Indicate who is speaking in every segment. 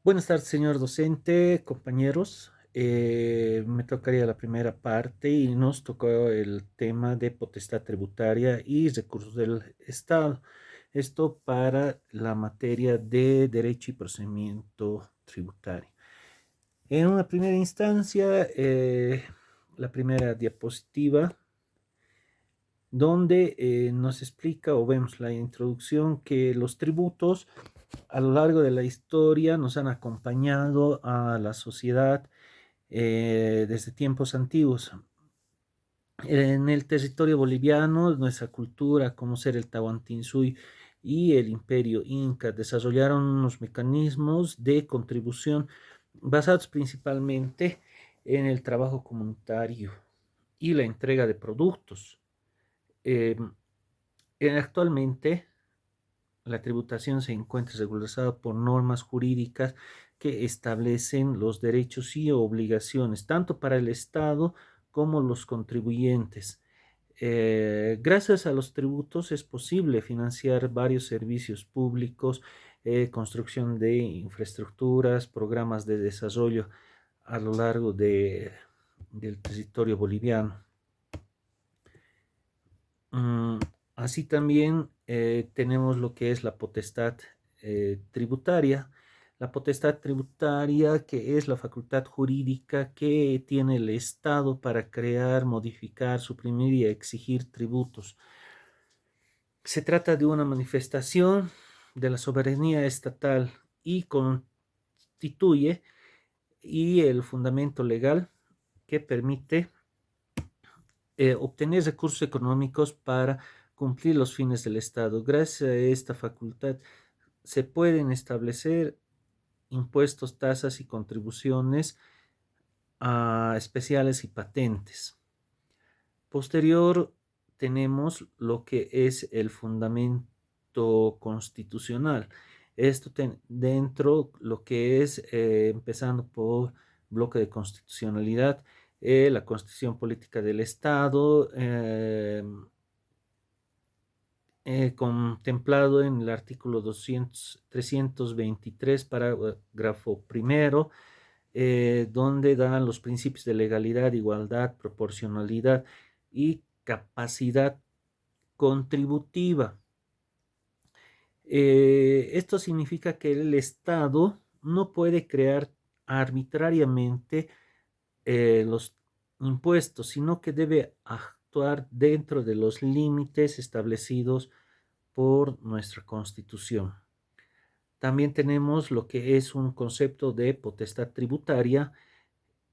Speaker 1: Buenas tardes, señor docente, compañeros. Me tocaría la primera parte y nos tocó el tema de potestad tributaria y recursos del Estado. Esto para la materia de derecho y procedimiento tributario. En una primera instancia, la primera diapositiva, donde nos explica o vemos la introducción que los tributos a lo largo de la historia nos han acompañado a la sociedad desde tiempos antiguos. En el territorio boliviano, nuestra cultura, como ser el Tahuantinsuyo y el imperio inca, desarrollaron unos mecanismos de contribución basados principalmente en el trabajo comunitario y la entrega de productos. Eh, Actualmente, la tributación se encuentra regularizada por normas jurídicas que establecen los derechos y obligaciones, tanto para el Estado como los contribuyentes. Gracias a los tributos es posible financiar varios servicios públicos, construcción de infraestructuras, programas de desarrollo a lo largo del territorio boliviano. Mm, Así también tenemos lo que es la potestad tributaria. La potestad tributaria, que es la facultad jurídica que tiene el Estado para crear, modificar, suprimir y exigir tributos. Se trata de una manifestación de la soberanía estatal y constituye el fundamento legal que permite obtener recursos económicos para cumplir los fines del Estado. Gracias a esta facultad se pueden establecer impuestos, tasas y contribuciones especiales y patentes. Posterior tenemos lo que es el fundamento constitucional. Esto dentro lo que es, empezando por bloque de constitucionalidad, la constitución política del Estado, contemplado en el artículo 323, parágrafo primero, donde dan los principios de legalidad, igualdad, proporcionalidad y capacidad contributiva. Esto significa que el Estado no puede crear arbitrariamente los impuestos, sino que debe actuar dentro de los límites establecidos por nuestra Constitución. También tenemos lo que es un concepto de potestad tributaria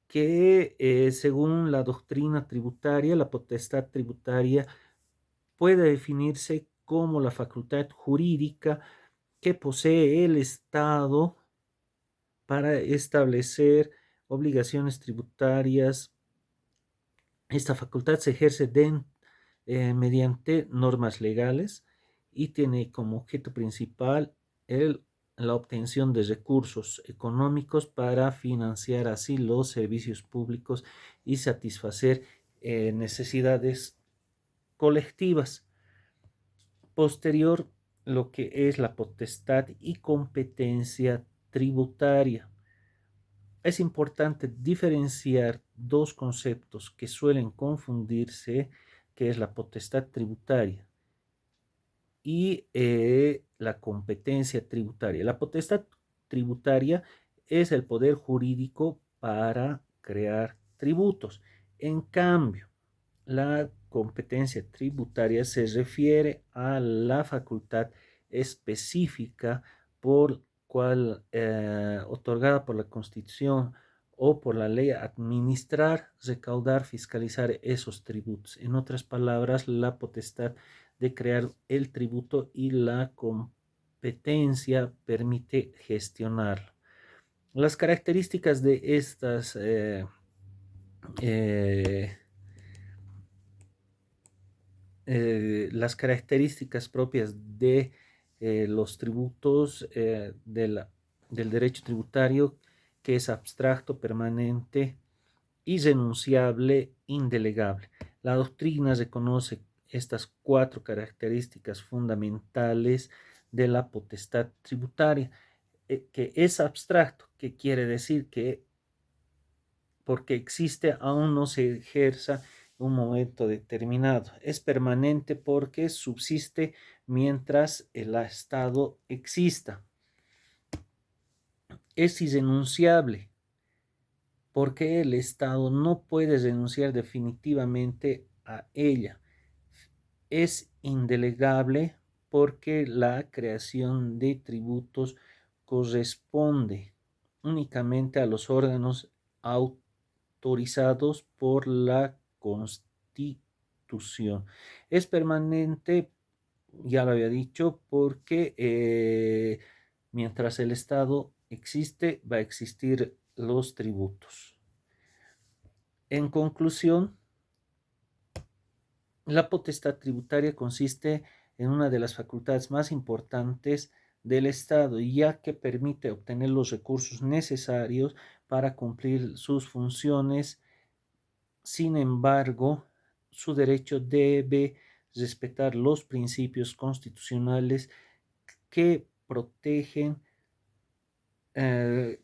Speaker 1: que según la doctrina tributaria, la potestad tributaria puede definirse como la facultad jurídica que posee el Estado para establecer obligaciones tributarias. Esta facultad se ejerce mediante normas legales y tiene como objeto principal la obtención de recursos económicos para financiar así los servicios públicos y satisfacer necesidades colectivas. Posterior, lo que es la potestad y competencia tributaria. Es importante diferenciar dos conceptos que suelen confundirse, que es la potestad tributaria y la competencia tributaria. La potestad tributaria es el poder jurídico para crear tributos. En cambio, la competencia tributaria se refiere a la facultad específica por cual otorgada por la Constitución o por la ley administrar, recaudar, fiscalizar esos tributos. En otras palabras, la potestad de crear el tributo y la competencia permite gestionarlo. Las características de estas eh, las características propias de los tributos del derecho tributario, que es abstracto, permanente, irrenunciable, indelegable. La doctrina reconoce estas cuatro características fundamentales de la potestad tributaria. que es abstracto, que quiere decir que porque existe aún no se ejerza en un momento determinado. Es permanente porque subsiste mientras el Estado exista. Es irrenunciable porque el Estado no puede renunciar definitivamente a ella. Es indelegable porque la creación de tributos corresponde únicamente a los órganos autorizados por la Constitución. Es permanente, ya lo había dicho, porque mientras el Estado existe, va a existir los tributos. En conclusión, la potestad tributaria consiste en una de las facultades más importantes del Estado, ya que permite obtener los recursos necesarios para cumplir sus funciones. Sin embargo, su derecho debe respetar los principios constitucionales que protegen, eh,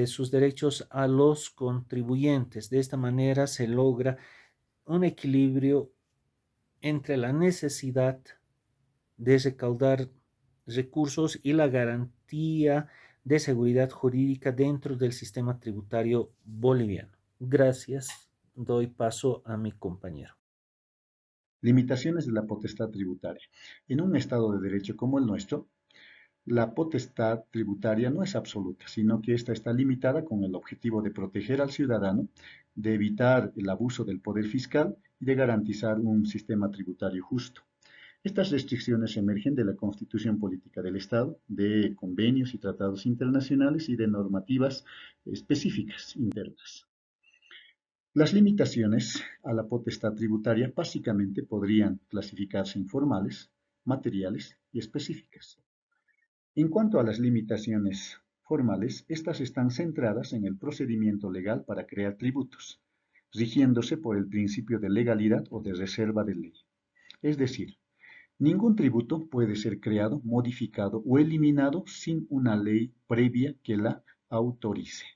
Speaker 1: sus derechos a los contribuyentes. De esta manera se logra un equilibrio entre la necesidad de recaudar recursos y la garantía de seguridad jurídica dentro del sistema tributario boliviano. Gracias. Doy paso a mi compañero.
Speaker 2: Limitaciones de la potestad tributaria. En un Estado de Derecho como el nuestro, la potestad tributaria no es absoluta, sino que ésta está limitada con el objetivo de proteger al ciudadano, de evitar el abuso del poder fiscal y de garantizar un sistema tributario justo. Estas restricciones emergen de la Constitución Política del Estado, de convenios y tratados internacionales y de normativas específicas internas. Las limitaciones a la potestad tributaria básicamente podrían clasificarse en formales, materiales y específicas. En cuanto a las limitaciones formales, estas están centradas en el procedimiento legal para crear tributos, rigiéndose por el principio de legalidad o de reserva de ley. Es decir, ningún tributo puede ser creado, modificado o eliminado sin una ley previa que la autorice.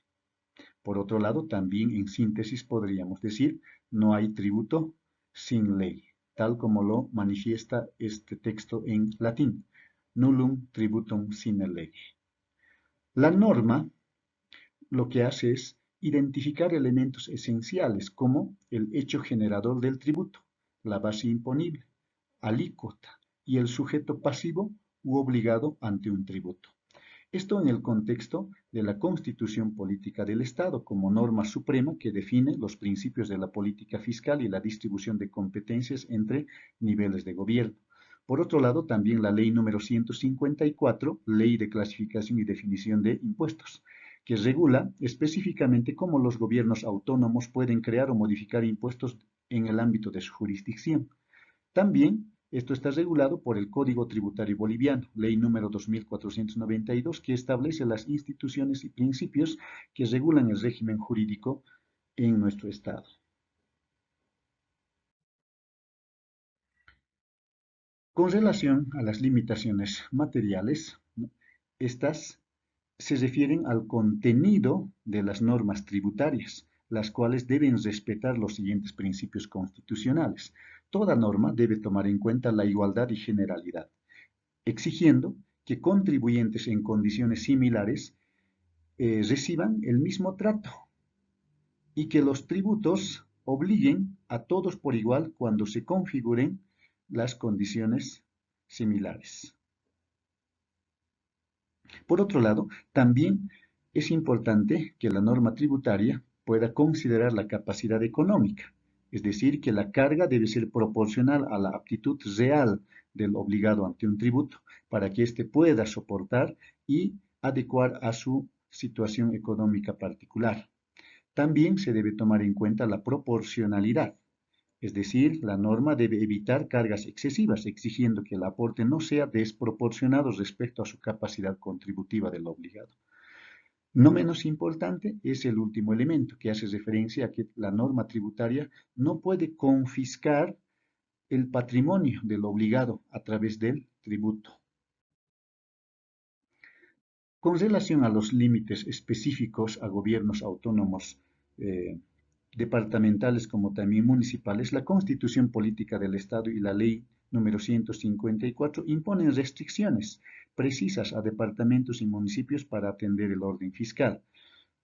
Speaker 2: Por otro lado, también en síntesis podríamos decir, no hay tributo sin ley, tal como lo manifiesta este texto en latín, nullum tributum sine lege. La norma lo que hace es identificar elementos esenciales como el hecho generador del tributo, la base imponible, alícuota y el sujeto pasivo u obligado ante un tributo. Esto en el contexto de la Constitución Política del Estado como norma suprema que define los principios de la política fiscal y la distribución de competencias entre niveles de gobierno. Por otro lado, también la ley número 154, Ley de Clasificación y Definición de Impuestos, que regula específicamente cómo los gobiernos autónomos pueden crear o modificar impuestos en el ámbito de su jurisdicción. También esto está regulado por el Código Tributario Boliviano, ley número 2492, que establece las instituciones y principios que regulan el régimen jurídico en nuestro Estado. Con relación a las limitaciones materiales, estas se refieren al contenido de las normas tributarias, las cuales deben respetar los siguientes principios constitucionales. Toda norma debe tomar en cuenta la igualdad y generalidad, exigiendo que contribuyentes en condiciones similares reciban el mismo trato y que los tributos obliguen a todos por igual cuando se configuren las condiciones similares. Por otro lado, también es importante que la norma tributaria pueda considerar la capacidad económica, es decir, que la carga debe ser proporcional a la aptitud real del obligado ante un tributo para que éste pueda soportar y adecuar a su situación económica particular. También se debe tomar en cuenta la proporcionalidad, es decir, la norma debe evitar cargas excesivas, exigiendo que el aporte no sea desproporcionado respecto a su capacidad contributiva del obligado. No menos importante es el último elemento, que hace referencia a que la norma tributaria no puede confiscar el patrimonio del obligado a través del tributo. Con relación a los límites específicos a gobiernos autónomos departamentales como también municipales, la Constitución Política del Estado y la Ley número 154 imponen restricciones precisas a departamentos y municipios para atender el orden fiscal,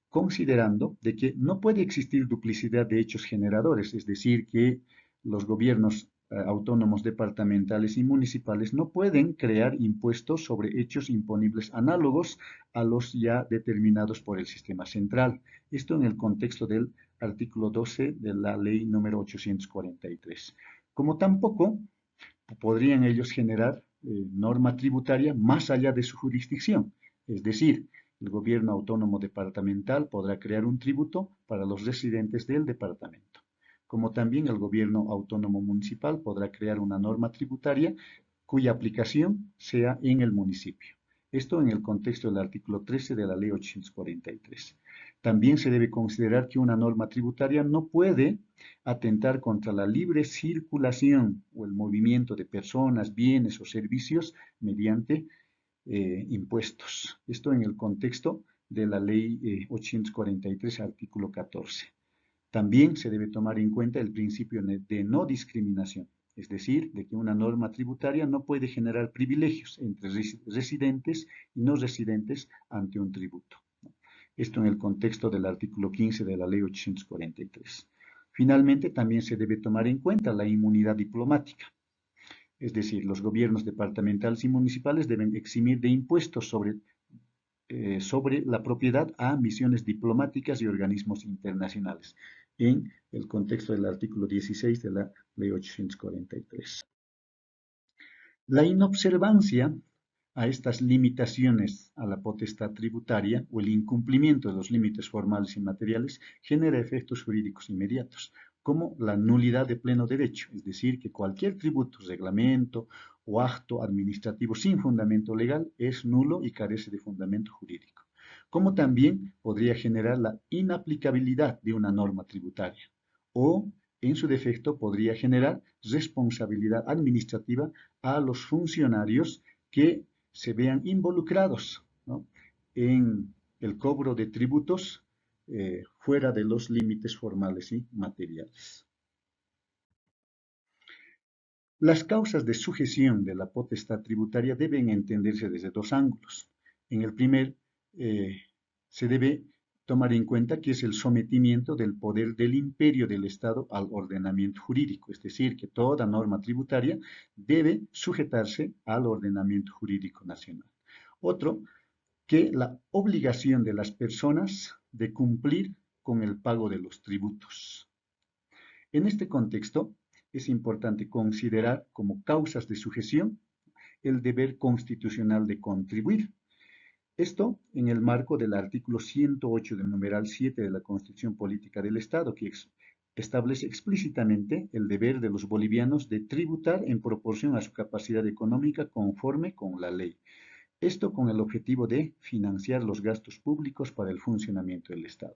Speaker 2: considerando de que no puede existir duplicidad de hechos generadores, es decir, que los gobiernos autónomos departamentales y municipales no pueden crear impuestos sobre hechos imponibles análogos a los ya determinados por el sistema central. Esto en el contexto del artículo 12 de la ley número 843. Como tampoco podrían ellos generar norma tributaria más allá de su jurisdicción, es decir, el gobierno autónomo departamental podrá crear un tributo para los residentes del departamento, como también el gobierno autónomo municipal podrá crear una norma tributaria cuya aplicación sea en el municipio. Esto en el contexto del artículo 13 de la ley 843. También se debe considerar que una norma tributaria no puede atentar contra la libre circulación o el movimiento de personas, bienes o servicios mediante impuestos. Esto en el contexto de la ley 843, artículo 14. También se debe tomar en cuenta el principio de no discriminación, es decir, de que una norma tributaria no puede generar privilegios entre residentes y no residentes ante un tributo. Esto en el contexto del artículo 15 de la ley 843. Finalmente, también se debe tomar en cuenta la inmunidad diplomática, es decir, los gobiernos departamentales y municipales deben eximir de impuestos sobre la propiedad a misiones diplomáticas y organismos internacionales, en el contexto del artículo 16 de la ley 843. La inobservancia a estas limitaciones a la potestad tributaria o el incumplimiento de los límites formales y materiales genera efectos jurídicos inmediatos, como la nulidad de pleno derecho, es decir, que cualquier tributo, reglamento o acto administrativo sin fundamento legal es nulo y carece de fundamento jurídico, como también podría generar la inaplicabilidad de una norma tributaria o, en su defecto, podría generar responsabilidad administrativa a los funcionarios que se vean involucrados, ¿no?, en el cobro de tributos fuera de los límites formales y materiales. Las causas de sujeción de la potestad tributaria deben entenderse desde dos ángulos. En el primer, se debe tomar en cuenta que es el sometimiento del poder del imperio del Estado al ordenamiento jurídico, es decir, que toda norma tributaria debe sujetarse al ordenamiento jurídico nacional. Otro, que la obligación de las personas de cumplir con el pago de los tributos. En este contexto, es importante considerar como causas de sujeción el deber constitucional de contribuir. Esto en el marco del artículo 108 del numeral 7 de la Constitución Política del Estado, que establece explícitamente el deber de los bolivianos de tributar en proporción a su capacidad económica conforme con la ley. Esto con el objetivo de financiar los gastos públicos para el funcionamiento del Estado.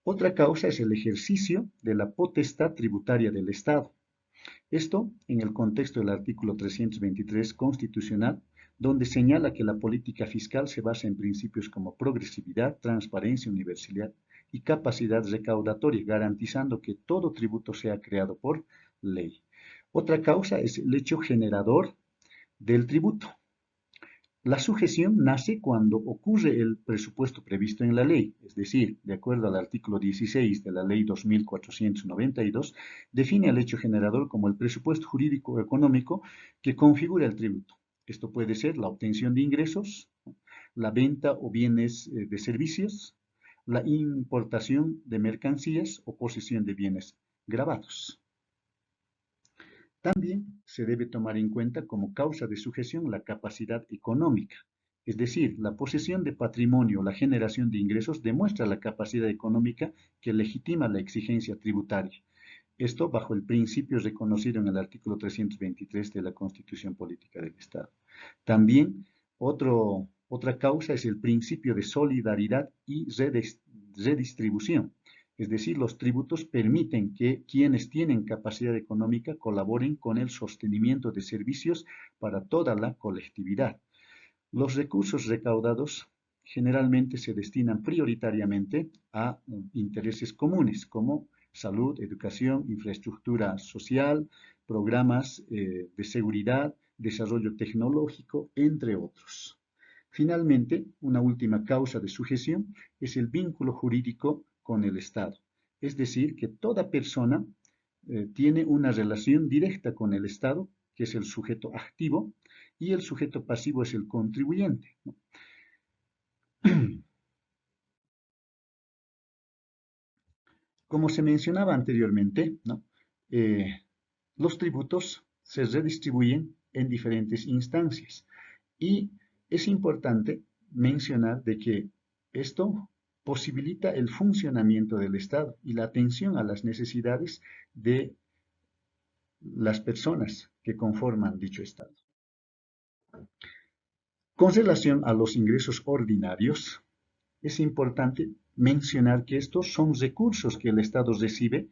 Speaker 2: Otra causa es el ejercicio de la potestad tributaria del Estado. Esto en el contexto del artículo 323 constitucional, donde señala que la política fiscal se basa en principios como progresividad, transparencia, universalidad y capacidad recaudatoria, garantizando que todo tributo sea creado por ley. Otra causa es el hecho generador del tributo. La sujeción nace cuando ocurre el presupuesto previsto en la ley, es decir, de acuerdo al artículo 16 de la ley 2492, define al hecho generador como el presupuesto jurídico o económico que configura el tributo. Esto puede ser la obtención de ingresos, la venta o bienes de servicios, la importación de mercancías o posesión de bienes gravados. También se debe tomar en cuenta como causa de sujeción la capacidad económica, es decir, la posesión de patrimonio o la generación de ingresos demuestra la capacidad económica que legitima la exigencia tributaria. Esto bajo el principio reconocido en el artículo 323 de la Constitución Política del Estado. También otra causa es el principio de solidaridad y redistribución. Es decir, los tributos permiten que quienes tienen capacidad económica colaboren con el sostenimiento de servicios para toda la colectividad. Los recursos recaudados generalmente se destinan prioritariamente a intereses comunes como salud, educación, infraestructura social, programas de seguridad, desarrollo tecnológico, entre otros. Finalmente, una última causa de sujeción es el vínculo jurídico con el Estado, es decir, que toda persona tiene una relación directa con el Estado, que es el sujeto activo, y el sujeto pasivo es el contribuyente, ¿no? Como se mencionaba anteriormente, ¿no? Eh, los tributos se redistribuyen en diferentes instancias y es importante mencionar de que esto posibilita el funcionamiento del Estado y la atención a las necesidades de las personas que conforman dicho Estado. Con relación a los ingresos ordinarios, es importante mencionar que estos son recursos que el Estado recibe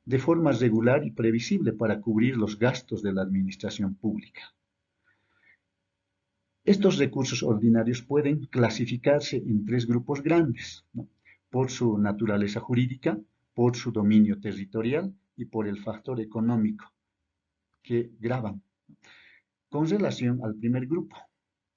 Speaker 2: de forma regular y previsible para cubrir los gastos de la administración pública. Estos recursos ordinarios pueden clasificarse en tres grupos grandes, ¿no? Por su naturaleza jurídica, por su dominio territorial y por el factor económico que graban. Con relación al primer grupo,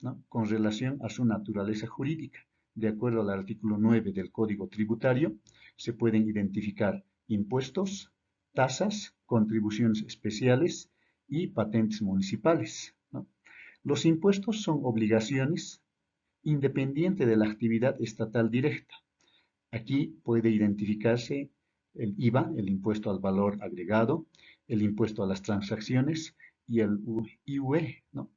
Speaker 2: ¿no? Con relación a su naturaleza jurídica, de acuerdo al artículo 9 del Código Tributario, se pueden identificar impuestos, tasas, contribuciones especiales y patentes municipales, ¿no? Los impuestos son obligaciones independientes de la actividad estatal directa. Aquí puede identificarse el IVA, el impuesto al valor agregado, el impuesto a las transacciones y el IUE, ¿no?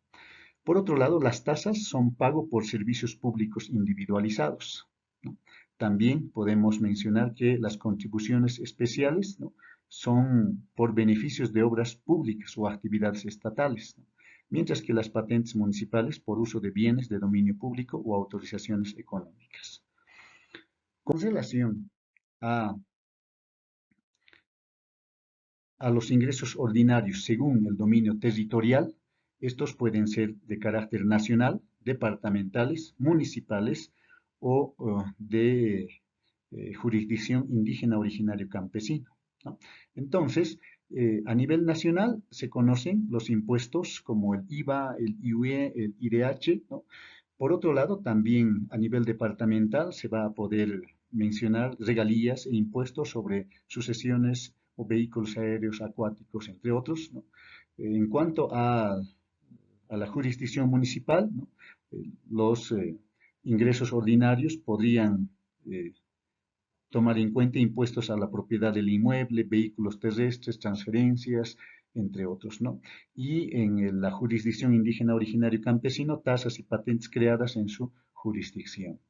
Speaker 2: Por otro lado, las tasas son pago por servicios públicos individualizados, ¿no? También podemos mencionar que las contribuciones especiales, ¿no? Son por beneficios de obras públicas o actividades estatales, ¿no? Mientras que las patentes municipales por uso de bienes de dominio público o autorizaciones económicas. Con relación a, a los ingresos ordinarios según el dominio territorial, estos pueden ser de carácter nacional, departamentales, municipales o de jurisdicción indígena originario campesino, ¿no? Entonces, a nivel nacional se conocen los impuestos como el IVA, el IUE, el IDH, ¿no? Por otro lado, también a nivel departamental se va a poder mencionar regalías e impuestos sobre sucesiones o vehículos aéreos, acuáticos, entre otros, ¿no? En cuanto a la jurisdicción municipal, ¿no? Los ingresos ordinarios podrían tomar en cuenta impuestos a la propiedad del inmueble, vehículos terrestres, transferencias, entre otros, ¿no? Y en la jurisdicción indígena originario campesino, tasas y patentes creadas en su jurisdicción.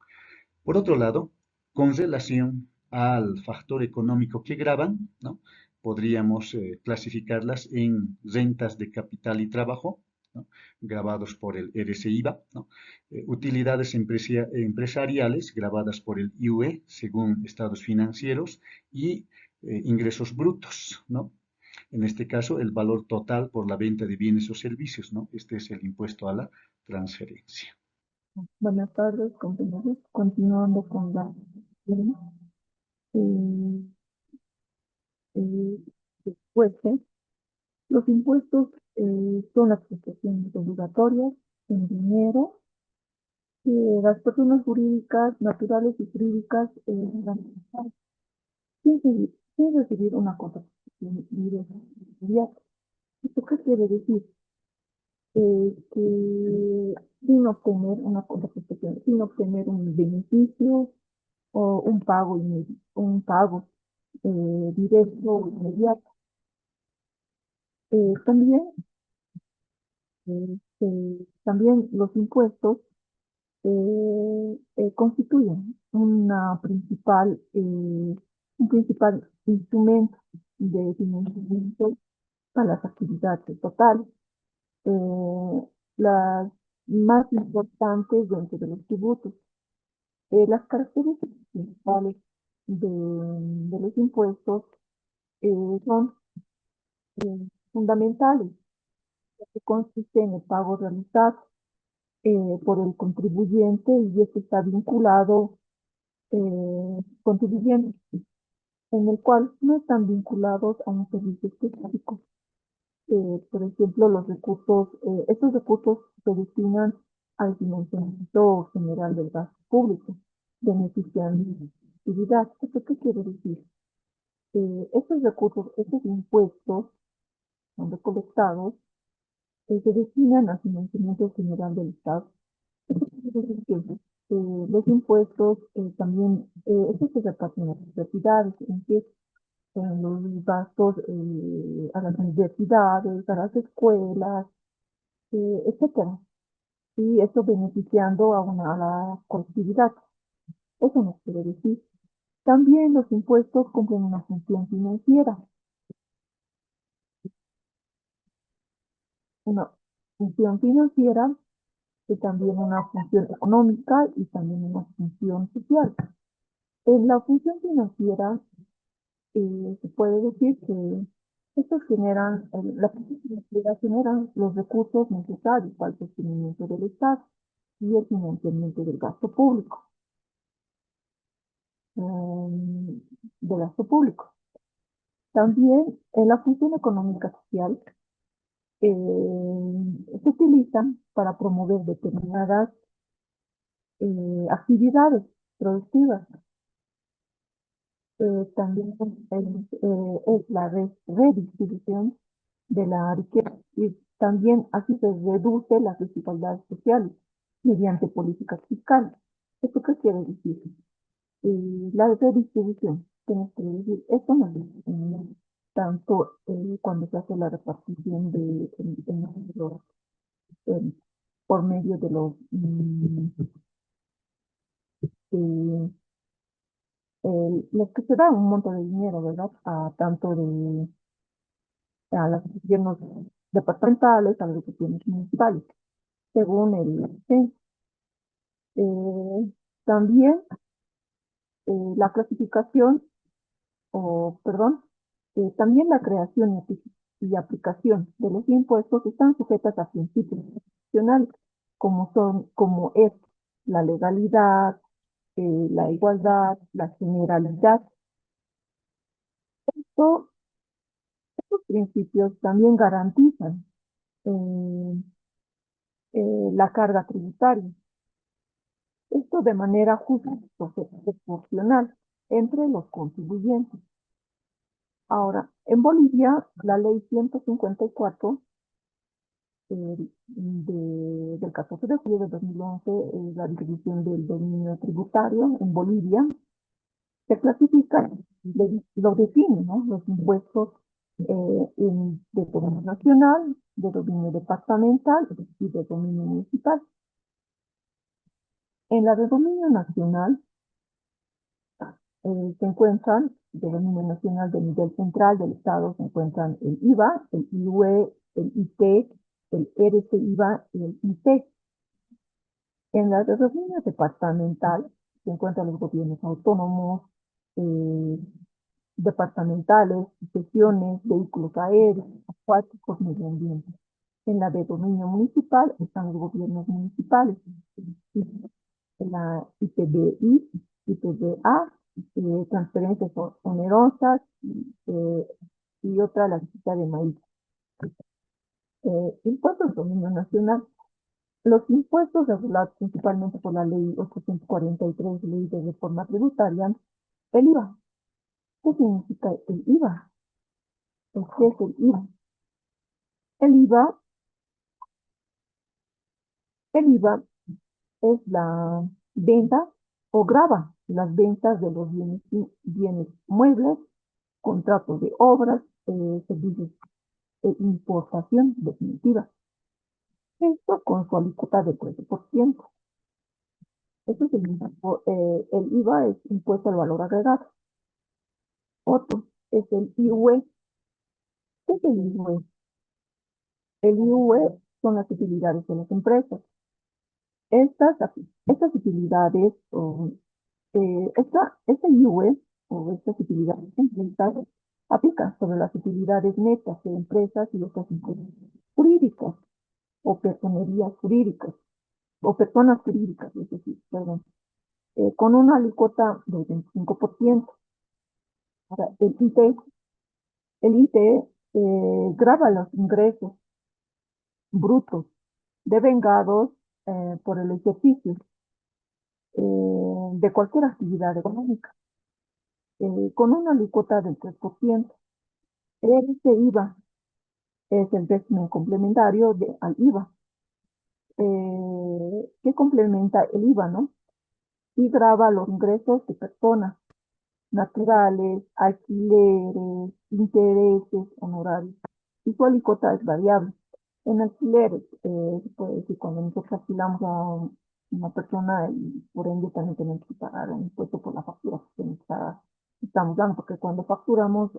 Speaker 2: Por otro lado, con relación al factor económico que graban, ¿no? Podríamos clasificarlas en rentas de capital y trabajo, ¿no? Grabados por el RCIVA, ¿no? Utilidades empresariales grabadas por el IUE según estados financieros y ingresos brutos, ¿no? En este caso, el valor total por la venta de bienes o servicios, ¿no? Este es el impuesto a la transferencia.
Speaker 3: Buenas tardes, compañeros. Continuando con la eh, eh, después, los impuestos son las prestaciones obligatorias en dinero que las personas jurídicas, naturales y jurídicas realizan sin recibir una contraprestación directa inmediata. ¿Esto qué quiere decir? Que sin obtener una contraprestación, sin obtener un beneficio o un pago directo o inmediato. También, también los impuestos constituyen un principal instrumento de financiamiento para las actividades totales. Las más importantes dentro de los tributos. Las características principales de los impuestos son fundamentales, que consiste en el pago realizado por el contribuyente y esto está vinculado contribuyente, en el cual no están vinculados a un servicio específico. Por ejemplo, estos recursos se destinan al financiamiento general del gasto público, beneficiando la actividad. ¿Esto qué quiere decir? Estos recursos, estos impuestos son recolectados, se destinan al financiamiento general del Estado. Esto quiere decir que los impuestos también, estos se reparten en las universidades, en los gastos a las universidades, a las escuelas, etcétera. Y esto beneficiando a la colectividad. Eso nos quiere decir. También los impuestos cumplen una función financiera, una función financiera y también una función económica y también una función social. En la función financiera se puede decir que estos generan, la función financiera generan los recursos necesarios para el sostenimiento del Estado y el financiamiento del gasto público. Del gasto público. También en la función económica social se utilizan para promover determinadas actividades productivas. También es la redistribución de la riqueza y también así se reduce las desigualdades sociales mediante políticas fiscales. ¿Esto qué quiere decir? La redistribución, tenemos que decir, esto no es tanto cuando se hace la repartición eh, por medio de eh, los que se dan un monto de dinero, ¿verdad? A los gobiernos departamentales, a los gobiernos municipales, según el censo. También la clasificación, o perdón, también la creación y aplicación de los impuestos están sujetas a principios constitucionales, como es la legalidad, la igualdad, la generalidad. Esto- Estos principios también garantizan eh, la carga tributaria. Esto de manera justa y proporcional entre los contribuyentes. Ahora, en Bolivia, la ley 154 del 14 de julio de 2011, la distribución del dominio tributario en Bolivia, se clasifica, lo define, ¿no? Los impuestos de dominio nacional, de dominio departamental y de dominio municipal. En la de dominio nacional se encuentran, de dominio nacional de nivel central del Estado, se encuentran el IVA, el IUE, el IT, el RCIVA y el IT. En la de dominio departamental se encuentran los gobiernos autónomos, eh, departamentales, secciones, vehículos aéreos, acuáticos, medio ambiente. En la de dominio municipal están los gobiernos municipales, la IPBI, IPBA, transferencias onerosas eh, y otra la cita de maíz. Impuestos de dominio nacional. Los impuestos regulados principalmente por la ley 843, ley de reforma tributaria, el IVA. ¿Qué significa el IVA? ¿Qué es el IVA? El IVA, el IVA es la venta o grava las ventas de los bienes muebles, contratos de obras, servicios de importación definitiva. Esto con su alícuota del 13%. Eso es el IVA es impuesto al valor agregado. Otro es el IUE. ¿Qué es el IUE? El IUE son las utilidades de las empresas. Estas utilidades, esta IUE o estas utilidades empresas aplican sobre las utilidades netas de empresas y otras empresas jurídicas o personerías jurídicas. o personas jurídicas, es decir, perdón, con una alícuota del 25%. Ahora, el ITE grava los ingresos brutos devengados por el ejercicio de cualquier actividad económica, con una alícuota del 3%. Este IVA es el régimen complementario al IVA, que complementa el IVA, ¿no? Y grava los ingresos de personas naturales, alquileres, intereses, honorarios. Y su alícuota es variable. En alquileres, se puede decir cuando nosotros alquilamos a una persona y por ende también tenemos que pagar un impuesto por la factura que estamos dando, porque cuando facturamos,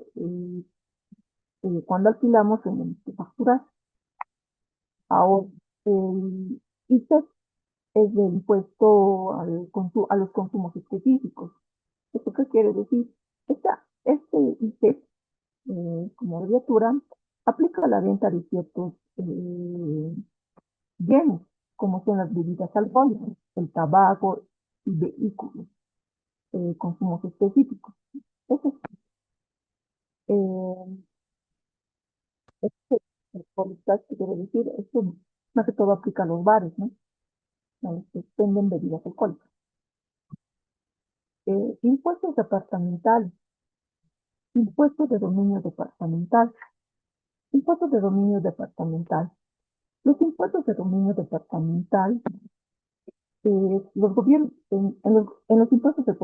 Speaker 3: cuando alquilamos, tenemos que facturar. Ahora, el ITEP es del impuesto a los consumos específicos. ¿Esto qué quiere decir? Este ITEP, como abreviatura, aplica a la venta de ciertos bienes, como son las bebidas alcohólicas, el tabaco y vehículos, consumos específicos. Eso eh, por que quiere decir, esto más que todo aplica a los bares, ¿no? A los que venden bebidas alcohólicas. Impuestos departamentales, impuestos de dominio departamental, impuestos de dominio departamental. Los impuestos de dominio departamental, los gobiernos, en los impuestos de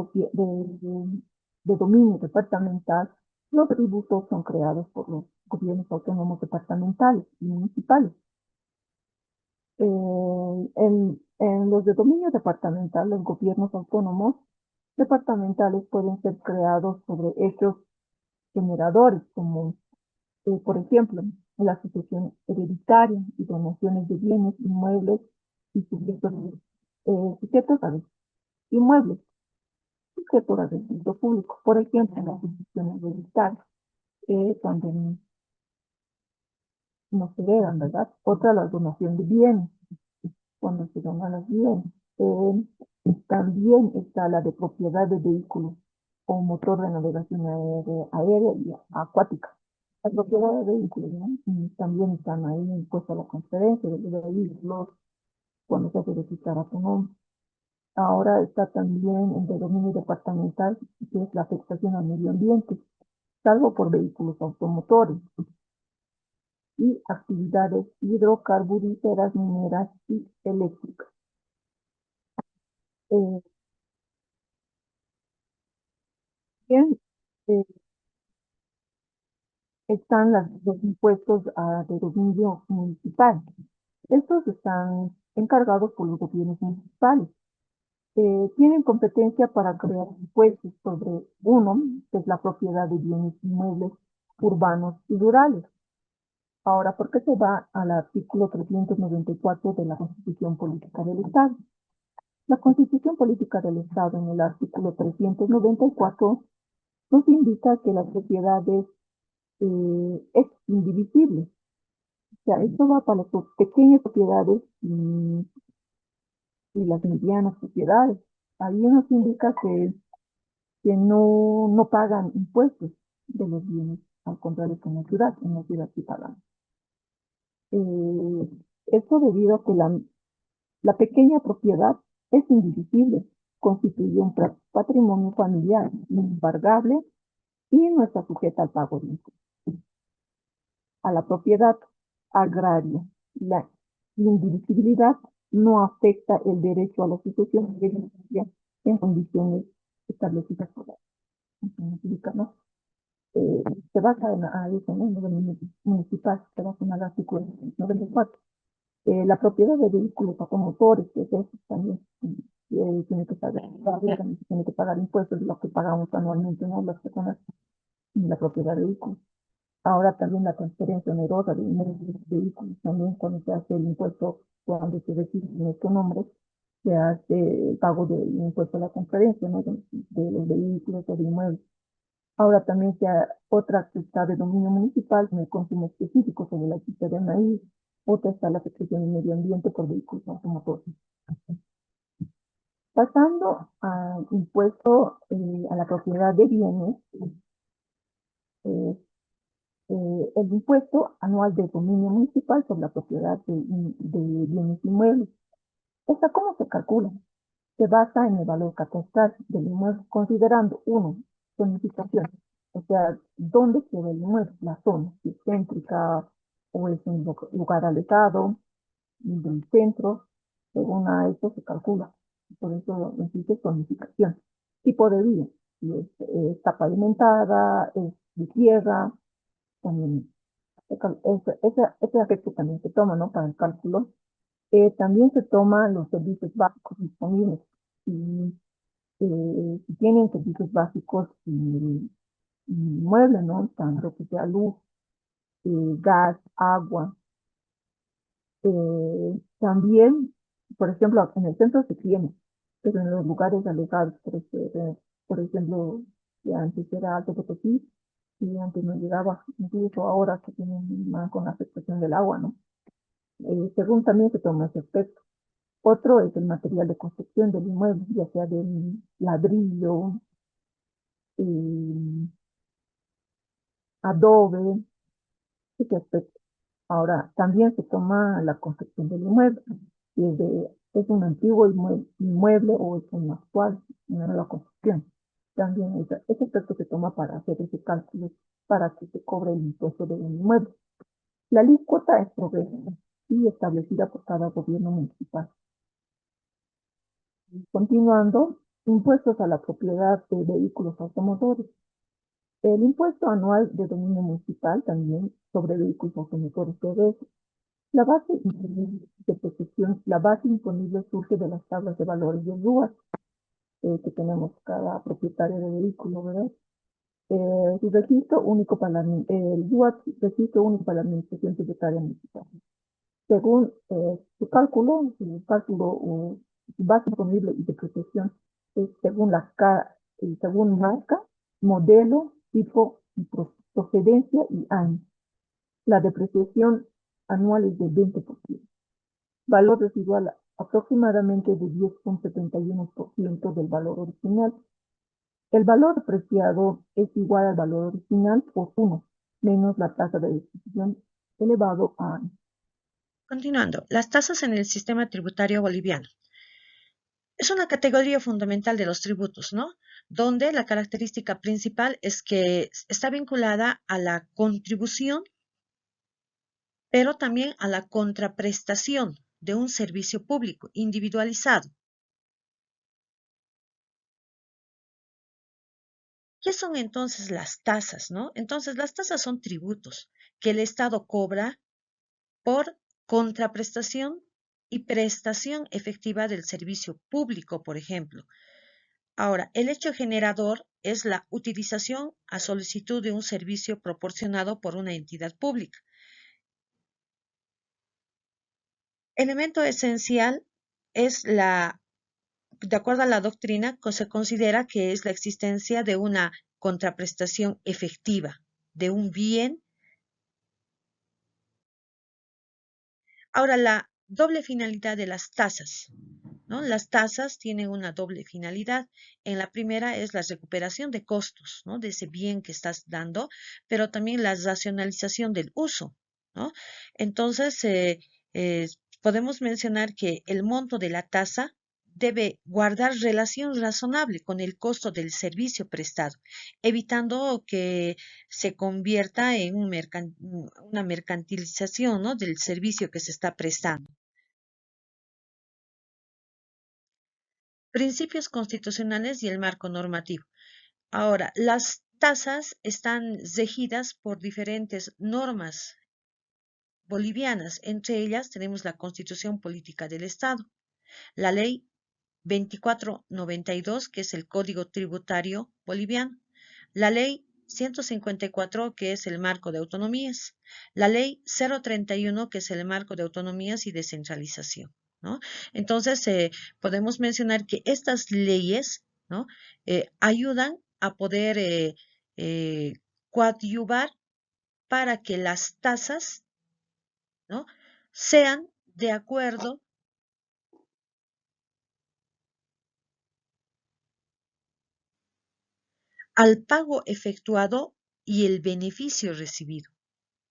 Speaker 3: dominio departamental, los tributos son creados por los gobiernos autónomos departamentales y municipales. En los de dominio departamental, los gobiernos autónomos departamentales pueden ser creados sobre hechos generadores, como por ejemplo, la sucesión hereditaria y donaciones de bienes, inmuebles y sujetos a inmuebles, sujetos a registro público. Por ejemplo, la sucesión hereditaria, cuando no se heredan, ¿verdad? Otra, la donación de bienes, cuando se donan los bienes. También está la de propiedad de vehículos o motor de navegación aérea y acuática. Las propiedades de vehículos, ¿no? Y también están ahí impuestos a la transferencia de los vehículos cuando se hace registrar a tu nombre. Ahora está también el de dominio departamental, que es la afectación al medio ambiente, salvo por vehículos automotores y actividades hidrocarburíferas, mineras y eléctricas. Eh, Bien, eh, están los impuestos de dominio municipal. Estos están encargados por los gobiernos municipales. Tienen competencia para crear impuestos sobre uno, que es la propiedad de bienes inmuebles urbanos y rurales. Ahora, ¿por qué se va al artículo 394 de la Constitución Política del Estado? La Constitución Política del Estado, en el artículo 394, nos indica que las propiedades es indivisible. O sea, esto va para las pequeñas propiedades y las medianas propiedades. Ahí nos indica que no pagan impuestos de los bienes, al contrario que en la ciudad sí pagan. Esto debido a que la pequeña propiedad es indivisible, constituye un patrimonio familiar inembargable y no está sujeta al pago de impuestos. A la propiedad agraria, la indivisibilidad no afecta el derecho a la sucesión hereditaria en condiciones establecidas por la Constitución Mexicana. Se basa en eso, ¿no? En el municipal, se basa en el artículo 94. La propiedad de vehículos automotores, que es eso también, tiene que pagar impuestos, lo que pagamos anualmente, ¿no? Las personas en la propiedad de vehículos. Ahora también la transferencia onerosa de vehículos, también cuando se hace el impuesto, cuando se decide en nuestro nombre, se hace el pago del impuesto a la transferencia, ¿no? De los vehículos o de inmuebles. Ahora también otra que está de dominio municipal en el consumo específico sobre la quita de maíz, otra está la protección del medio ambiente por vehículos automotores. Pasando al impuesto a la propiedad de bienes, eh, el impuesto anual de dominio municipal sobre la propiedad de bienes inmuebles. ¿Esta cómo se calcula? Se basa en el valor catastral del inmueble, considerando, uno, zonificación, o sea, dónde queda el inmueble, la zona, si es céntrica o es un lugar alejado del centro, según a eso se calcula. Por eso existe zonificación. Tipo de vía, si está pavimentada, es de tierra, también ese aspecto también se toma, ¿no? Para el cálculo. También se toman los servicios básicos disponibles. Y, si tienen servicios básicos inmuebles, ¿no? Tanto que sea luz, gas, agua. También, por ejemplo, en el centro se tiene, pero en los lugares alejados, por ejemplo, que antes era Alto Potosí, y antes no llegaba, incluso ahora que tienen más con la afectación del agua, ¿no? Según también se toma ese aspecto. Otro es el material de construcción del inmueble, ya sea del ladrillo, eh, adobe, ese aspecto. Ahora, también se toma la construcción del inmueble, si es un antiguo inmueble o es un actual, una nueva construcción. También ese aspecto se toma para hacer ese cálculo, para que se cobre el impuesto del inmueble. La alícuota es progresiva y establecida por cada gobierno municipal. Continuando, impuestos a la propiedad de vehículos automotores. El impuesto anual de dominio municipal también sobre vehículos automotores PVS. La base imponible de posesión, la base imponible surge de las tablas de valores del RUAS que tenemos cada propietario de vehículo, ¿verdad? Su registro único para el RUAS, registro único para la administración tributaria municipal. Según su cálculo o su base disponible y de protección es según marca, modelo, tipo, procedencia y año. La depreciación anual es del 20%. Valor residual aproximadamente de 10,71% del valor original. El valor apreciado es igual al valor original por 1, menos la tasa de depreciación elevado a.
Speaker 4: Continuando, las tasas en el sistema tributario boliviano. Es una categoría fundamental de los tributos, ¿no? Donde la característica principal es que está vinculada a la contribución, pero también a la contraprestación de un servicio público individualizado. ¿Qué son entonces las tasas, no? Entonces, las tasas son tributos que el Estado cobra por contraprestación y prestación efectiva del servicio público, por ejemplo. Ahora, el hecho generador es la utilización a solicitud de un servicio proporcionado por una entidad pública. Elemento esencial es de acuerdo a la doctrina, se considera que es la existencia de una contraprestación efectiva de un bien. Ahora, la doble finalidad de las tasas, ¿no? Las tasas tienen una doble finalidad. En la primera es la recuperación de costos, ¿no? De ese bien que estás dando, pero también la racionalización del uso, ¿no? Entonces, podemos mencionar que el monto de la tasa debe guardar relación razonable con el costo del servicio prestado, evitando que se convierta en una mercantilización, ¿no? Del servicio que se está prestando. Principios constitucionales y el marco normativo. Ahora, las tasas están regidas por diferentes normas bolivianas. Entre ellas tenemos la Constitución Política del Estado, la Ley 2492, que es el Código Tributario Boliviano, la Ley 154, que es el marco de autonomías, la Ley 031, que es el marco de autonomías y descentralización, ¿no? Entonces, podemos mencionar que estas leyes, ¿no? Ayudan a poder coadyuvar para que las tasas, ¿no? sean de acuerdo al pago efectuado y el beneficio recibido,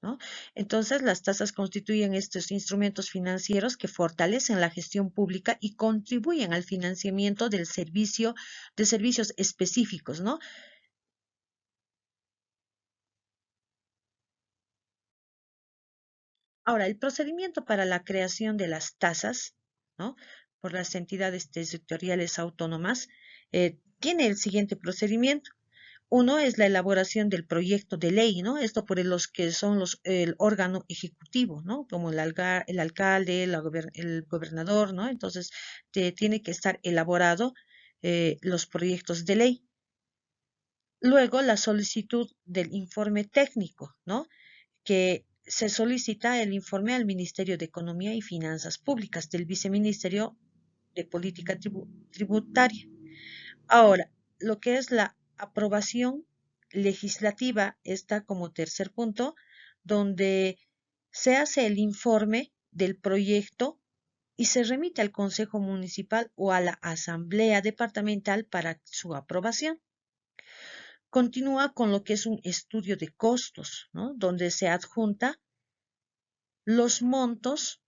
Speaker 4: ¿no? Entonces, las tasas constituyen estos instrumentos financieros que fortalecen la gestión pública y contribuyen al financiamiento del servicio, de servicios específicos, ¿no? Ahora, el procedimiento para la creación de las tasas, ¿no? Por las entidades territoriales autónomas, tiene el siguiente procedimiento. Uno es la elaboración del proyecto de ley, ¿no? Esto por los que son el órgano ejecutivo, ¿no? Como el alcalde, el gobernador, ¿no? Entonces, tiene que estar elaborado los proyectos de ley. Luego, la solicitud del informe técnico, ¿no? Que se solicita el informe al Ministerio de Economía y Finanzas Públicas del Viceministerio de Política Tributaria. Ahora, lo que es la aprobación legislativa está como tercer punto, donde se hace el informe del proyecto y se remite al Consejo Municipal o a la Asamblea Departamental para su aprobación. Continúa con lo que es un estudio de costos, ¿no? Donde se adjunta los montos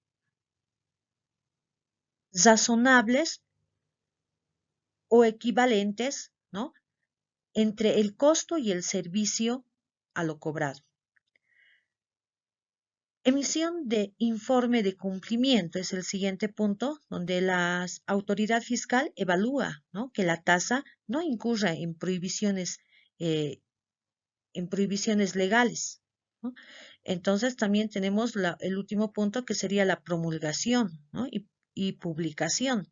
Speaker 4: razonables o equivalentes, ¿no? Entre el costo y el servicio a lo cobrado. Emisión de informe de cumplimiento es el siguiente punto, donde la autoridad fiscal evalúa, ¿no? Que la tasa no incurra eh, en prohibiciones legales, ¿no? Entonces también tenemos el último punto que sería la promulgación, ¿no? y publicación.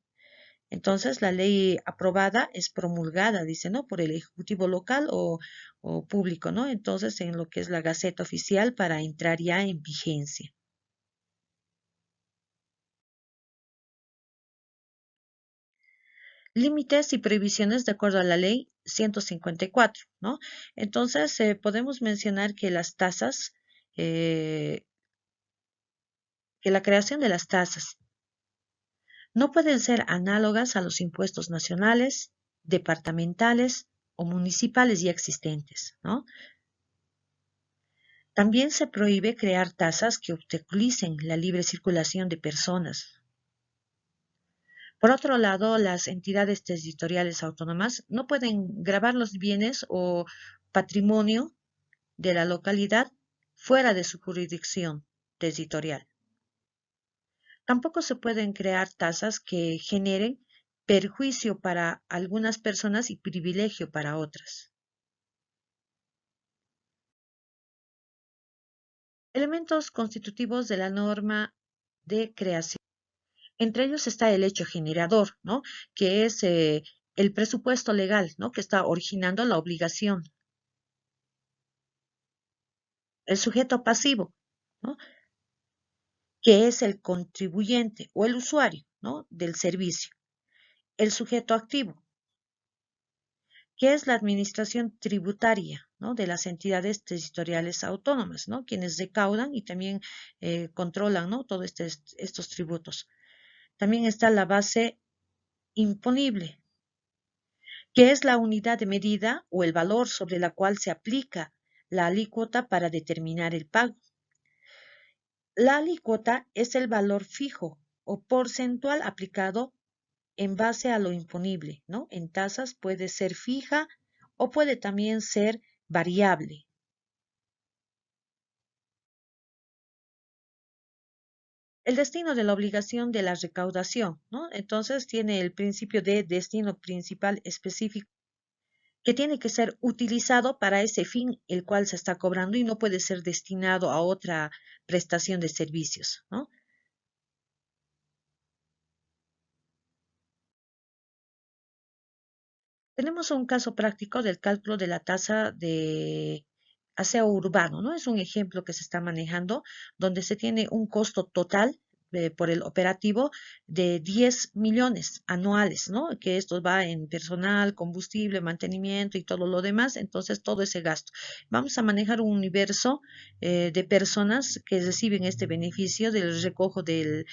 Speaker 4: Entonces, la ley aprobada es promulgada, dice, ¿no? Por el Ejecutivo local o público, ¿no? Entonces, en lo que es la Gaceta Oficial para entrar ya en vigencia. Límites y prohibiciones de acuerdo a la ley 154, ¿no? Entonces, podemos mencionar que las tasas, que la creación de las tasas no pueden ser análogas a los impuestos nacionales, departamentales o municipales ya existentes, ¿no? También se prohíbe crear tasas que obstaculicen la libre circulación de personas. Por otro lado, las entidades territoriales autónomas no pueden gravar los bienes o patrimonio de la localidad fuera de su jurisdicción territorial. Tampoco se pueden crear tasas que generen perjuicio para algunas personas y privilegio para otras. Elementos constitutivos de la norma de creación. Entre ellos está el hecho generador, ¿no? Que es el presupuesto legal, ¿no? Que está originando la obligación. El sujeto pasivo, ¿no? Que es el contribuyente o el usuario, ¿no? Del servicio. El sujeto activo, que es la administración tributaria, ¿no? De las entidades territoriales autónomas, ¿no? Quienes recaudan y también controlan, ¿no? Todos estos tributos. También está la base imponible, que es la unidad de medida o el valor sobre la cual se aplica la alícuota para determinar el pago. La alícuota es el valor fijo o porcentual aplicado en base a lo imponible, ¿no? En tasas puede ser fija o puede también ser variable. El destino de la obligación de la recaudación, ¿no? Entonces tiene el principio de destino principal específico que tiene que ser utilizado para ese fin el cual se está cobrando y no puede ser destinado a otra prestación de servicios, ¿no? Tenemos un caso práctico del cálculo de la tasa de aseo urbano, ¿no? Es un ejemplo que se está manejando donde se tiene un costo total por el operativo de 10 millones anuales, ¿no? Que esto va en personal, combustible, mantenimiento y todo lo demás, entonces todo ese gasto. Vamos a manejar un universo de personas que reciben este beneficio del recojo del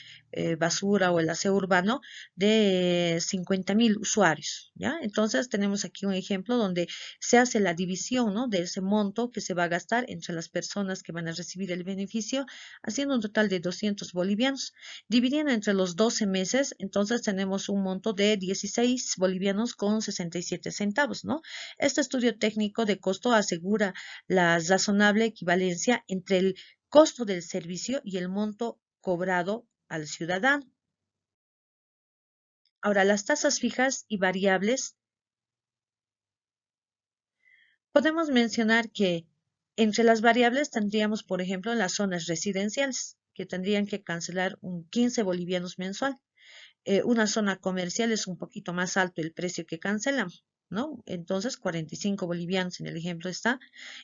Speaker 4: basura o el aseo urbano de 50.000 usuarios, ¿ya? Entonces tenemos aquí un ejemplo donde se hace la división, ¿no? De ese monto que se va a gastar entre las personas que van a recibir el beneficio, haciendo un total de 200 bolivianos. Dividiendo entre los 12 meses, entonces tenemos un monto de 16 bolivianos con 67 centavos, ¿no? Este estudio técnico de costo asegura la razonable equivalencia entre el costo del servicio y el monto cobrado al ciudadano. Ahora, las tasas fijas y variables, podemos mencionar que entre las variables tendríamos, por ejemplo, las zonas residenciales, que tendrían que cancelar un 15 bolivianos mensual. Una zona comercial es un poquito más alto el precio que cancelan, ¿no? Entonces, 45 bolivianos en el ejemplo está.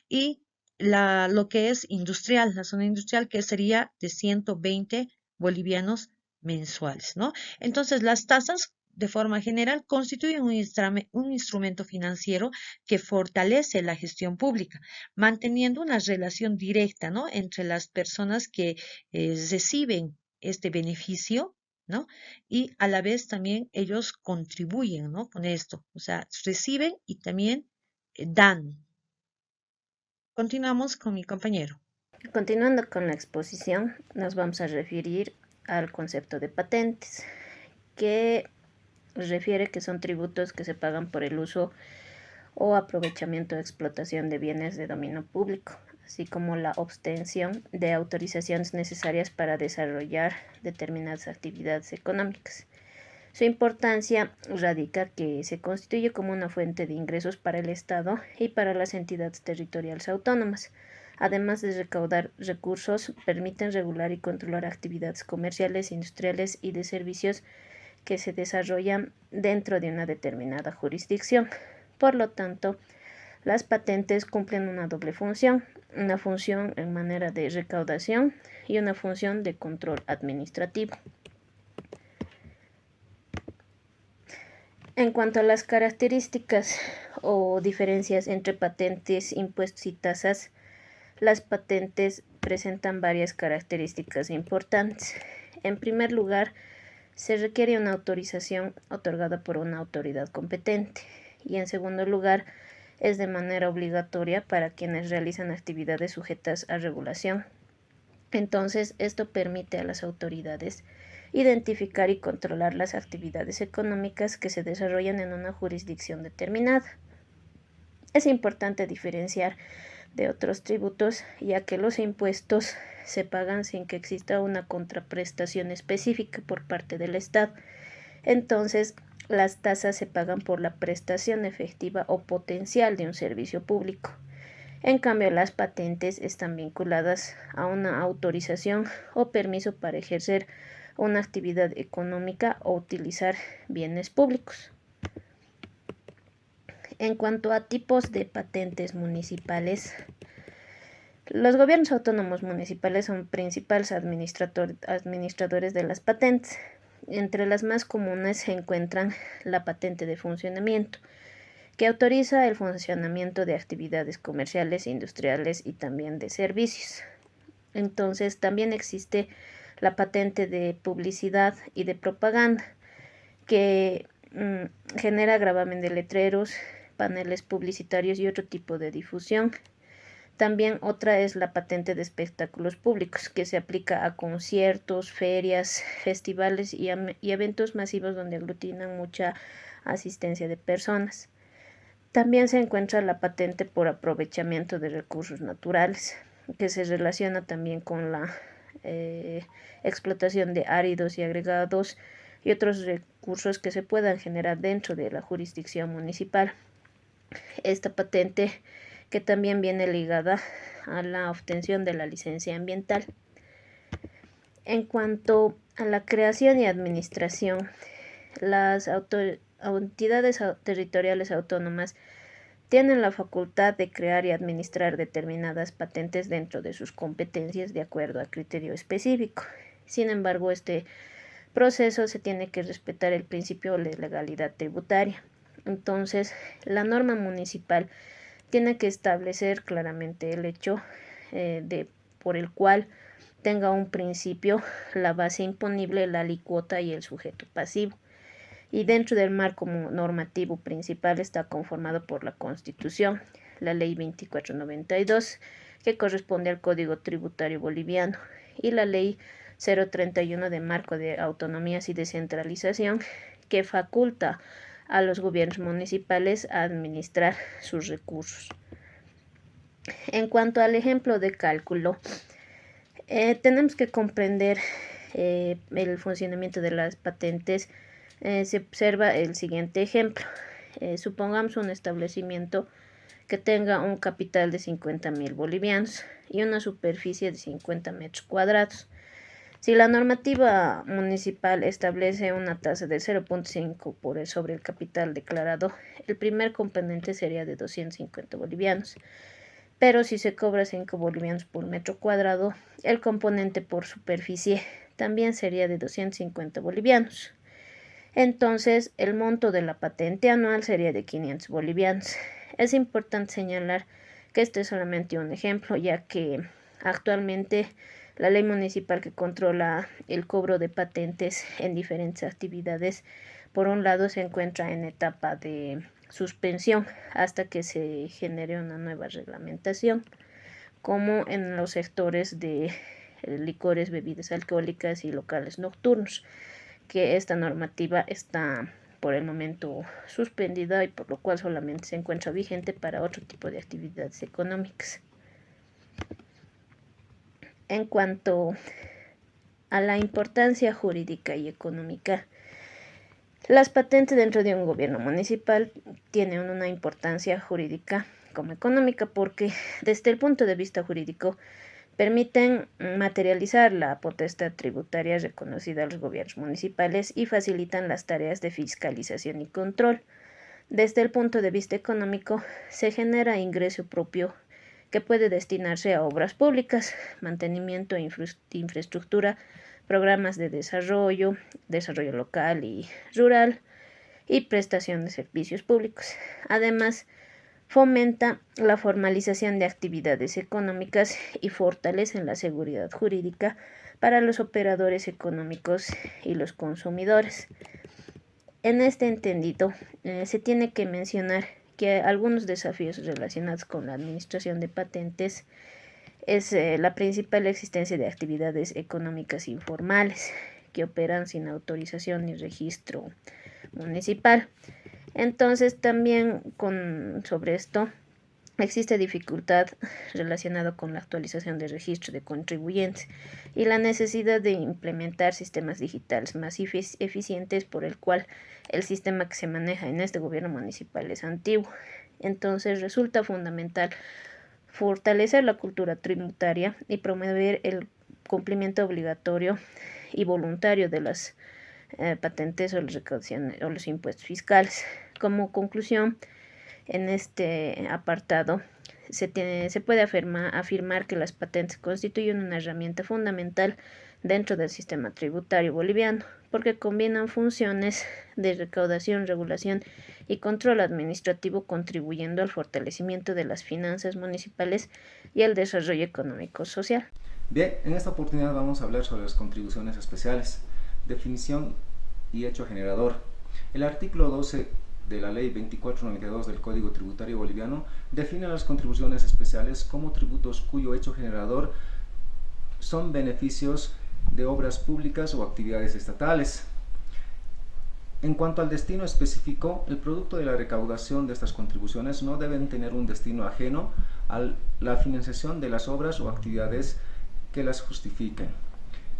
Speaker 4: Y lo que es industrial, la zona industrial, que sería de 120 bolivianos mensuales, ¿no? Entonces, las tasas, de forma general, constituyen un instrumento financiero que fortalece la gestión pública, manteniendo una relación directa, ¿no? Entre las personas que reciben este beneficio, ¿no? Y a la vez también ellos contribuyen, ¿no? Con esto, o sea, reciben y también dan. Continuamos con mi compañero.
Speaker 5: Continuando con la exposición, nos vamos a referir al concepto de patentes, que refiere que son tributos que se pagan por el uso o aprovechamiento o explotación de bienes de dominio público, así como la obtención de autorizaciones necesarias para desarrollar determinadas actividades económicas. Su importancia radica que se constituye como una fuente de ingresos para el Estado y para las entidades territoriales autónomas. Además de recaudar recursos, permiten regular y controlar actividades comerciales, industriales y de servicios que se desarrollan dentro de una determinada jurisdicción. Por lo tanto, las patentes cumplen una doble función, una función en manera de recaudación y una función de control administrativo. En cuanto a las características o diferencias entre patentes, impuestos y tasas, las patentes presentan varias características importantes. En primer lugar, se requiere una autorización otorgada por una autoridad competente y en segundo lugar, es de manera obligatoria para quienes realizan actividades sujetas a regulación. Entonces, esto permite a las autoridades identificar y controlar las actividades económicas que se desarrollan en una jurisdicción determinada. Es importante diferenciar de otros tributos, ya que los impuestos se pagan sin que exista una contraprestación específica por parte del Estado. Entonces, las tasas se pagan por la prestación efectiva o potencial de un servicio público. En cambio, las patentes están vinculadas a una autorización o permiso para ejercer una actividad económica o utilizar bienes públicos. En cuanto a tipos de patentes municipales, los gobiernos autónomos municipales son principales administradores de las patentes. Entre las más comunes se encuentran la patente de funcionamiento, que autoriza el funcionamiento de actividades comerciales, industriales y también de servicios. Entonces, también existe la patente de publicidad y de propaganda, que genera gravamen de letreros, paneles publicitarios y otro tipo de difusión. También otra es la patente de espectáculos públicos, que se aplica a conciertos, ferias, festivales y eventos masivos donde aglutinan mucha asistencia de personas. También se encuentra la patente por aprovechamiento de recursos naturales, que se relaciona también con la explotación de áridos y agregados y otros recursos que se puedan generar dentro de la jurisdicción municipal. Esta patente que también viene ligada a la obtención de la licencia ambiental. En cuanto a la creación y administración, las entidades territoriales autónomas tienen la facultad de crear y administrar determinadas patentes dentro de sus competencias de acuerdo a criterio específico. Sin embargo, este proceso se tiene que respetar el principio de legalidad tributaria. Entonces, la norma municipal tiene que establecer claramente el hecho por el cual tenga un principio la base imponible, la alícuota y el sujeto pasivo. Y dentro del marco normativo principal está conformado por la Constitución, la Ley 2492, que corresponde al Código Tributario Boliviano, y la Ley 031 de Marco de Autonomías y Descentralización, que faculta a los gobiernos municipales a administrar sus recursos. En cuanto al ejemplo de cálculo, tenemos que comprender el funcionamiento de las patentes. Se observa el siguiente ejemplo. Supongamos un establecimiento que tenga un capital de 50.000 bolivianos y una superficie de 50 metros cuadrados. Si la normativa municipal establece una tasa de 0.5 sobre el capital declarado, el primer componente sería de 250 bolivianos. Pero si se cobra 5 bolivianos por metro cuadrado, el componente por superficie también sería de 250 bolivianos. Entonces, el monto de la patente anual sería de 500 bolivianos. Es importante señalar que este es solamente un ejemplo, ya que actualmente la ley municipal que controla el cobro de patentes en diferentes actividades, por un lado, se encuentra en etapa de suspensión hasta que se genere una nueva reglamentación, como en los sectores de licores, bebidas alcohólicas y locales nocturnos, que esta normativa está por el momento suspendida y por lo cual solamente se encuentra vigente para otro tipo de actividades económicas. En cuanto a la importancia jurídica y económica, las patentes dentro de un gobierno municipal tienen una importancia jurídica como económica porque desde el punto de vista jurídico permiten materializar la potestad tributaria reconocida a los gobiernos municipales y facilitan las tareas de fiscalización y control. Desde el punto de vista económico, se genera ingreso propio que puede destinarse a obras públicas, mantenimiento de infraestructura, programas de desarrollo local y rural y prestación de servicios públicos. Además, fomenta la formalización de actividades económicas y fortalece la seguridad jurídica para los operadores económicos y los consumidores. En este entendido, se tiene que mencionar que algunos desafíos relacionados con la administración de patentes es la principal existencia de actividades económicas informales que operan sin autorización ni registro municipal. Entonces, también sobre esto existe dificultad relacionada con la actualización del registro de contribuyentes y la necesidad de implementar sistemas digitales más eficientes, por el cual el sistema que se maneja en este gobierno municipal es antiguo. Entonces, resulta fundamental fortalecer la cultura tributaria y promover el cumplimiento obligatorio y voluntario de las patentes o las recaudaciones o los impuestos fiscales. Como conclusión, en este apartado se puede afirmar que las patentes constituyen una herramienta fundamental dentro del sistema tributario boliviano, porque combinan funciones de recaudación, regulación y control administrativo, contribuyendo al fortalecimiento de las finanzas municipales y al desarrollo económico-social.
Speaker 6: Bien, en esta oportunidad vamos a hablar sobre las contribuciones especiales, definición y hecho generador. El artículo 12 de la Ley 2492 del Código Tributario Boliviano define las contribuciones especiales como tributos cuyo hecho generador son beneficios de obras públicas o actividades estatales. En cuanto al destino específico, el producto de la recaudación de estas contribuciones no deben tener un destino ajeno a la financiación de las obras o actividades que las justifiquen.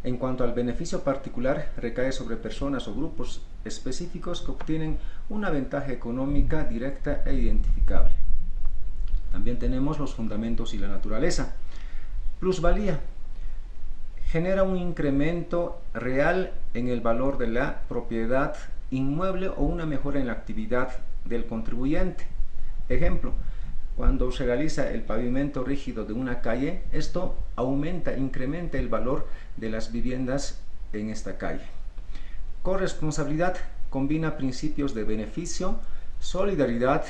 Speaker 6: En cuanto al beneficio particular, recae sobre personas o grupos específicos que obtienen una ventaja económica directa e identificable. También tenemos los fundamentos y la naturaleza. Plusvalía. Genera un incremento real en el valor de la propiedad inmueble o una mejora en la actividad del contribuyente. Ejemplo, cuando se realiza el pavimento rígido de una calle, esto incrementa el valor de las viviendas en esta calle. Corresponsabilidad combina principios de beneficio, solidaridad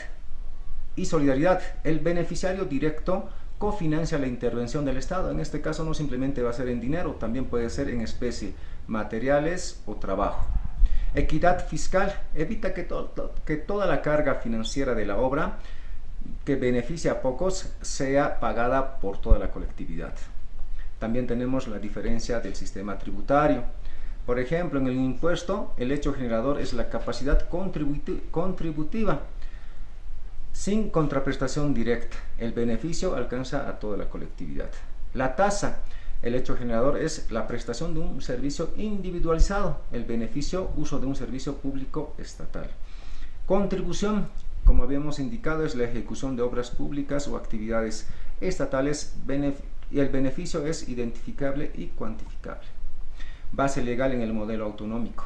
Speaker 6: y solidaridad. El beneficiario directo cofinancia la intervención del Estado. En este caso no simplemente va a ser en dinero, también puede ser en especie, materiales o trabajo. Equidad fiscal evita que toda la carga financiera de la obra que beneficia a pocos sea pagada por toda la colectividad. También tenemos la diferencia del sistema tributario. Por ejemplo, en el impuesto, el hecho generador es la capacidad contributiva sin contraprestación directa. El beneficio alcanza a toda la colectividad. La tasa, el hecho generador es la prestación de un servicio individualizado. El beneficio, uso de un servicio público estatal. Contribución, como habíamos indicado, es la ejecución de obras públicas o actividades estatales y el beneficio es identificable y cuantificable. Base legal en el modelo autonómico.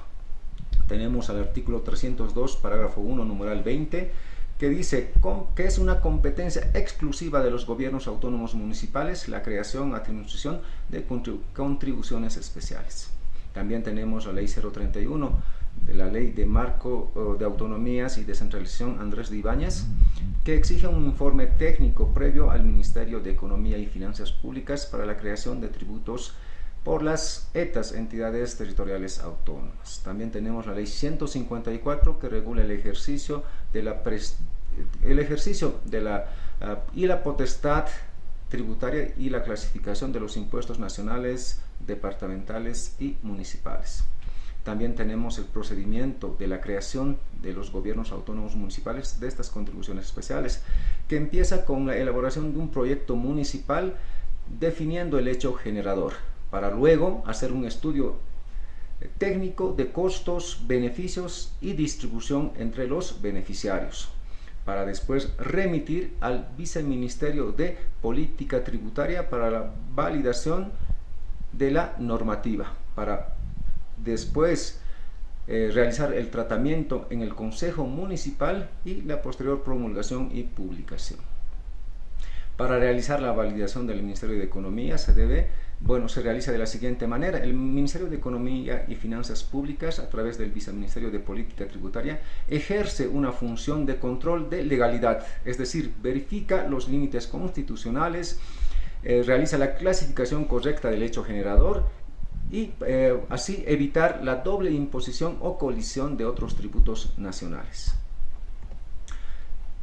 Speaker 6: Tenemos al artículo 302, parágrafo 1, numeral 20, que dice que es una competencia exclusiva de los gobiernos autónomos municipales la creación, administración de contribuciones especiales. También tenemos la ley 031 de la ley de marco de autonomías y descentralización Andrés de Ibáñez, que exige un informe técnico previo al Ministerio de Economía y Finanzas Públicas para la creación de tributos por las ETAs, entidades territoriales autónomas. También tenemos la ley 154 que regula el ejercicio de la potestad tributaria y la clasificación de los impuestos nacionales, departamentales y municipales. También tenemos el procedimiento de la creación de los gobiernos autónomos municipales de estas contribuciones especiales, que empieza con la elaboración de un proyecto municipal definiendo el hecho generador, para luego hacer un estudio técnico de costos, beneficios y distribución entre los beneficiarios, para después remitir al Viceministerio de Política Tributaria para la validación de la normativa, para después realizar el tratamiento en el Consejo Municipal y la posterior promulgación y publicación. Para realizar la validación del Ministerio de Economía se realiza de la siguiente manera. El Ministerio de Economía y Finanzas Públicas, a través del Viceministerio de Política Tributaria, ejerce una función de control de legalidad, es decir, verifica los límites constitucionales, realiza la clasificación correcta del hecho generador y así evitar la doble imposición o colisión de otros tributos nacionales.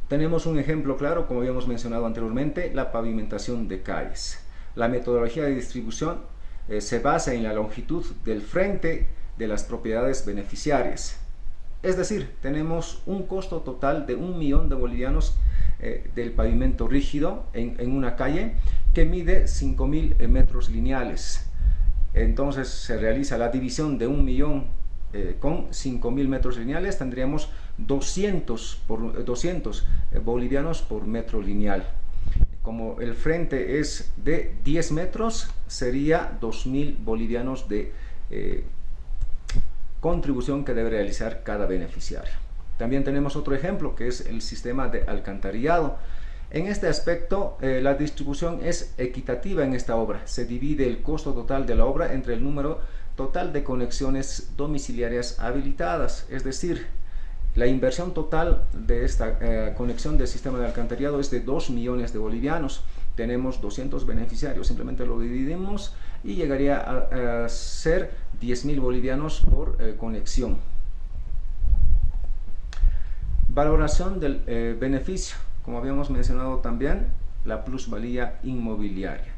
Speaker 6: Tenemos un ejemplo claro, como habíamos mencionado anteriormente, la pavimentación de calles. La metodología de distribución se basa en la longitud del frente de las propiedades beneficiarias. Es decir, tenemos un costo total de 1 millón de bolivianos del pavimento rígido en una calle que mide 5.000 metros lineales. Entonces se realiza la división de 1 millón con 5.000 metros lineales, tendríamos 200 bolivianos por metro lineal. Como el frente es de 10 metros, sería 2.000 bolivianos de contribución que debe realizar cada beneficiario. También tenemos otro ejemplo que es el sistema de alcantarillado. En este aspecto, la distribución es equitativa en esta obra. Se divide el costo total de la obra entre el número total de conexiones domiciliarias habilitadas, es decir, la inversión total de esta conexión del sistema de alcantarillado es de 2 millones de bolivianos. Tenemos 200 beneficiarios, simplemente lo dividimos y llegaría a ser 10.000 bolivianos por conexión. Valoración del beneficio. Como habíamos mencionado también, la plusvalía inmobiliaria.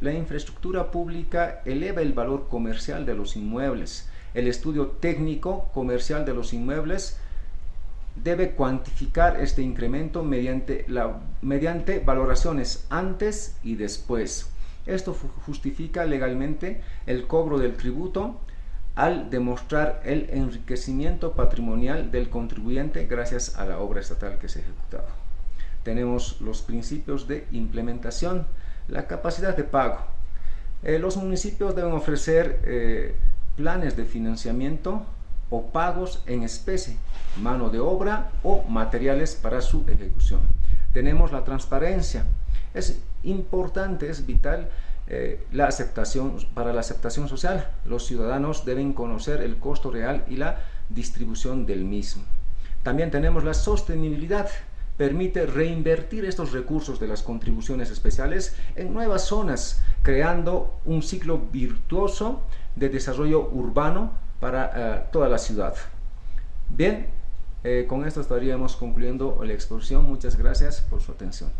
Speaker 6: La infraestructura pública eleva el valor comercial de los inmuebles. El estudio técnico comercial de los inmuebles debe cuantificar este incremento mediante valoraciones antes y después. Esto justifica legalmente el cobro del tributo al demostrar el enriquecimiento patrimonial del contribuyente gracias a la obra estatal que se ha ejecutado. Tenemos los principios de implementación, la capacidad de pago. Los municipios deben ofrecer planes de financiamiento o pagos en especie, mano de obra o materiales para su ejecución. Tenemos la transparencia. Es importante, es vital para la aceptación social. Los ciudadanos deben conocer el costo real y la distribución del mismo. También tenemos la sostenibilidad. Permite reinvertir estos recursos de las contribuciones especiales en nuevas zonas, creando un ciclo virtuoso de desarrollo urbano para toda la ciudad. Bien, con esto estaríamos concluyendo la exposición. Muchas gracias por su atención.